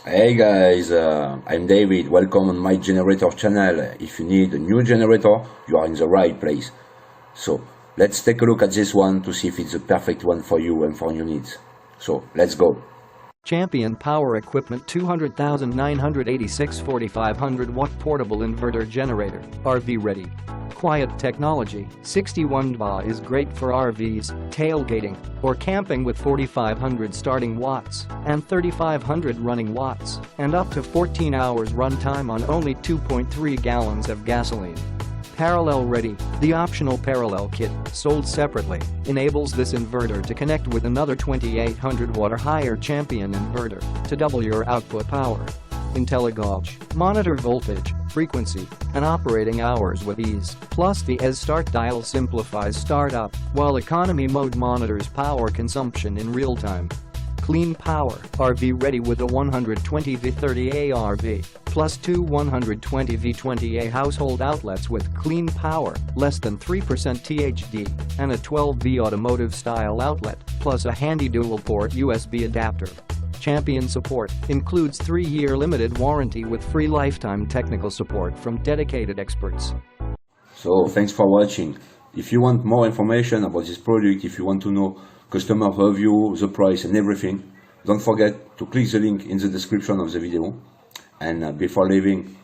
Hey guys, I'm David. Welcome on my generator channel. If you need a new generator, you are in the right place. So let's take a look at this one to see if it's the perfect one for you and for your needs. So let's go. Champion Power Equipment 200,986 4500 watt portable inverter generator, RV ready. Quiet technology, 61 VA is great for RVs, tailgating, or camping with 4500 starting watts and 3500 running watts, and up to 14 hours runtime on only 2.3 gallons of gasoline. Parallel ready, the optional parallel kit, sold separately, enables this inverter to connect with another 2800 watt or higher Champion inverter to double your output power. INTELLIGAUGE, monitor voltage, frequency, and operating hours with ease, plus the ES start dial simplifies startup, while economy mode monitors power consumption in real time. Clean power, RV ready with a 120V30A RV, plus two 120V20A household outlets with clean power, less than 3% THD, and a 12V automotive-style outlet, plus a handy dual-port USB adapter. Champion support includes 3-year limited warranty with free lifetime technical support from dedicated experts. So thanks for watching. If you want more information about this product, if you want to know customer review, the price and everything, don't forget to click the link in the description of the video. And before leaving,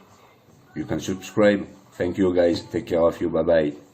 you can subscribe. Thank you guys. Take care of you. Bye bye.